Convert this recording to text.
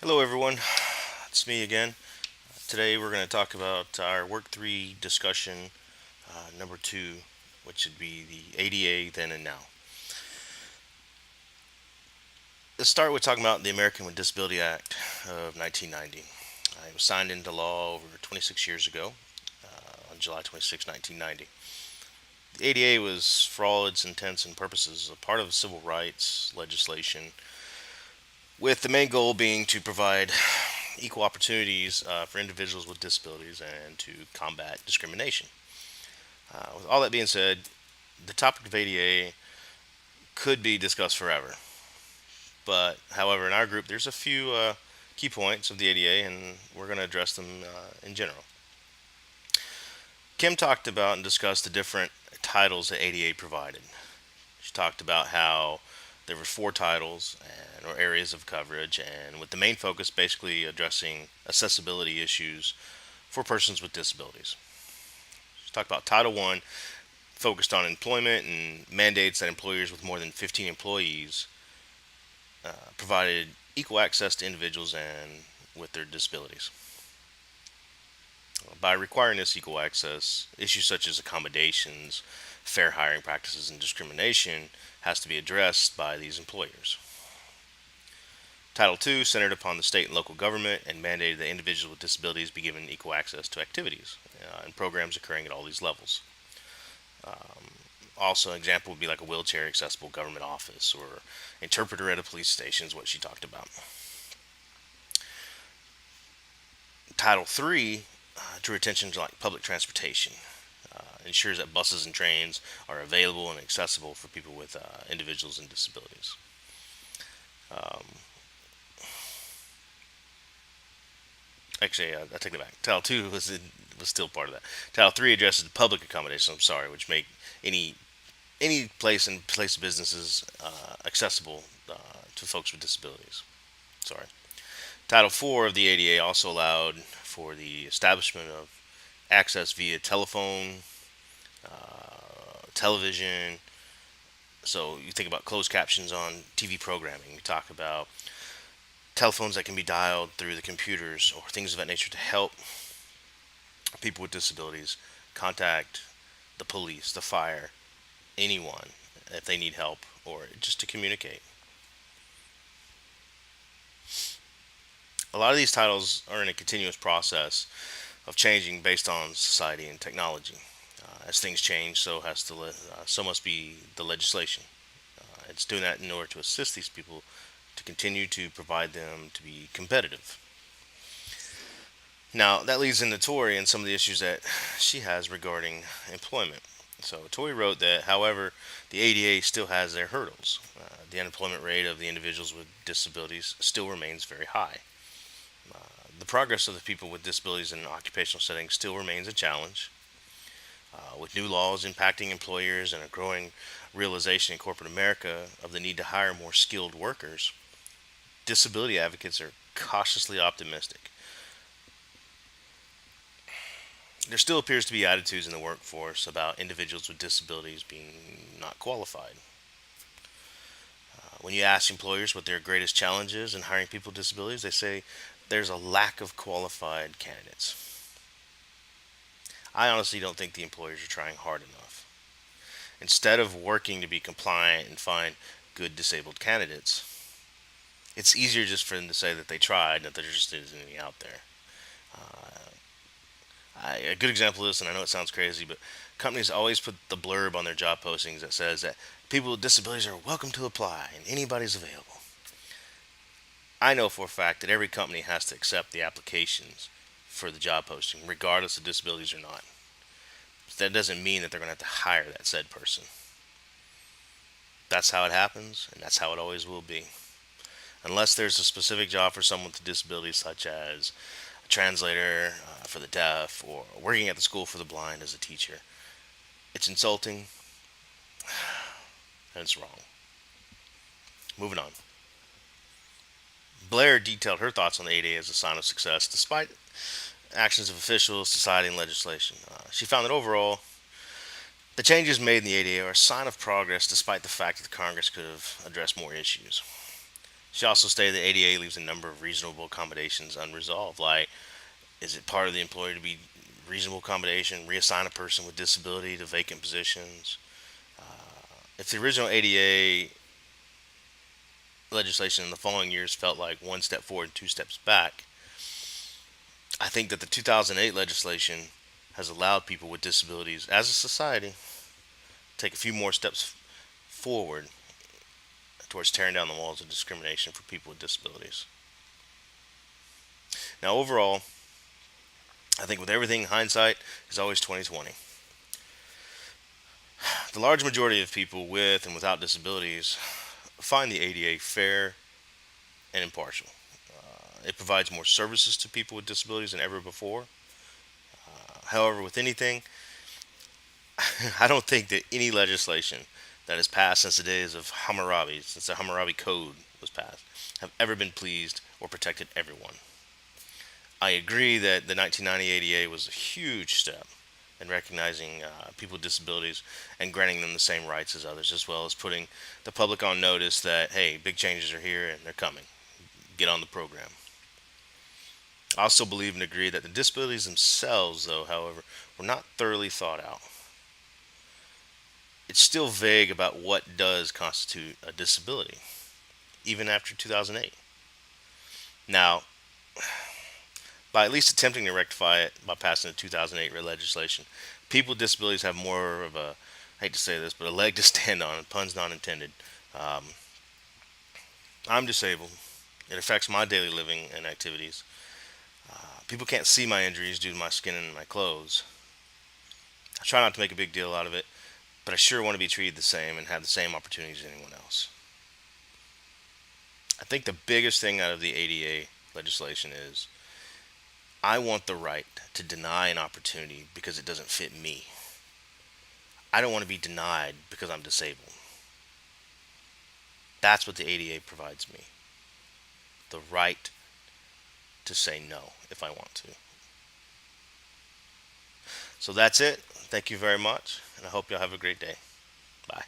Hello, everyone. It's me again. Today, we're going to talk about our Work 3 discussion, number 2, which would be the ADA then and now. Let's start with talking about the American with Disability Act of 1990. It was signed into law over 26 years ago, on July 26, 1990. The ADA was, for all its intents and purposes, a part of civil rights legislation, with the main goal being to provide equal opportunities for individuals with disabilities and to combat discrimination. With all that being said, the topic of ADA could be discussed forever. But, however, in our group, there's a few key points of the ADA, and we're going to address them in general. Kim talked about and discussed the different titles that ADA provided. She talked about how there were four titles or areas of coverage, and with the main focus basically addressing accessibility issues for persons with disabilities. She talked about Title One, focused on employment and mandates that employers with more than 15 employees provided equal access to individuals and with their disabilities. By requiring this equal access, issues such as accommodations, fair hiring practices, and discrimination has to be addressed by these employers. Title II centered upon the state and local government and mandated that individuals with disabilities be given equal access to activities and programs occurring at all these levels. Also, an example would be like a wheelchair accessible government office or interpreter at a police station is what she talked about. Title III drew attention to like public transportation, ensures that buses and trains are available and accessible for people with individuals and disabilities. Um, Actually, I take that back. Title II was still part of that. Title III addresses public accommodations. I'm sorry, which make any place of businesses accessible to folks with disabilities. Sorry. Title IV of the ADA also allowed for the establishment of access via telephone, television. So you think about closed captions on TV programming. We talk about telephones that can be dialed through the computers or things of that nature to help people with disabilities contact the police, the fire, anyone if they need help or just to communicate. A lot of these titles are in a continuous process of changing based on society and technology. As things change, so must be the legislation. It's doing that in order to assist these people to continue to provide them to be competitive. Now, that leads into Tori and some of the issues that she has regarding employment. So, Tori wrote that, however, the ADA still has their hurdles. The unemployment rate of the individuals with disabilities still remains very high. The progress of the people with disabilities in an occupational setting still remains a challenge. With new laws impacting employers and a growing realization in corporate America of the need to hire more skilled workers, disability advocates are cautiously optimistic. There still appears to be attitudes in the workforce about individuals with disabilities being not qualified. When you ask employers what their greatest challenge is in hiring people with disabilities, they say there's a lack of qualified candidates. I honestly don't think the employers are trying hard enough. Instead of working to be compliant and find good disabled candidates, it's easier just for them to say that they tried and that there just isn't any out there. A good example of this, and I know it sounds crazy, but companies always put the blurb on their job postings that says that people with disabilities are welcome to apply and anybody's available. I know for a fact that every company has to accept the applications for the job posting, regardless of disabilities or not. But that doesn't mean that they're going to have to hire that said person. That's how it happens, and that's how it always will be. Unless there's a specific job for someone with a disability, such as a translator for the deaf or working at the school for the blind as a teacher, it's insulting and it's wrong. Moving on. Blair detailed her thoughts on the ADA as a sign of success, despite actions of officials, society, and legislation. She found that overall, the changes made in the ADA are a sign of progress despite the fact that the Congress could have addressed more issues. She also stated the ADA leaves a number of reasonable accommodations unresolved. Like, is it part of the employer to be reasonable accommodation, reassign a person with disability to vacant positions? If the original ADA legislation in the following years felt like one step forward and two steps back, I think that the 2008 legislation has allowed people with disabilities as a society to take a few more steps forward towards tearing down the walls of discrimination for people with disabilities. Now, overall, I think with everything, hindsight is always 2020. The large majority of people with and without disabilities find the ADA fair and impartial. It provides more services to people with disabilities than ever before. However, with anything, I don't think that any legislation that has passed since the days of Hammurabi, since the Hammurabi Code was passed, have ever been pleased or protected everyone. I agree that the 1990 ADA was a huge step in recognizing people with disabilities and granting them the same rights as others, as well as putting the public on notice that, hey, big changes are here and they're coming. Get on the program. I also believe and agree that the disabilities themselves, though, however, were not thoroughly thought out. It's still vague about what does constitute a disability, even after 2008. Now, by at least attempting to rectify it by passing the 2008 legislation, people with disabilities have more of a, I hate to say this, but a leg to stand on, puns not intended. Um, I'm disabled. It affects my daily living and activities. People can't see my injuries due to my skin and my clothes. I try not to make a big deal out of it, but I sure want to be treated the same and have the same opportunities as anyone else. I think the biggest thing out of the ADA legislation is I want the right to deny an opportunity because it doesn't fit me. I don't want to be denied because I'm disabled. That's what the ADA provides me. The right to say no if I want to. So that's it. Thank you very much, and I hope you'll have a great day. Bye.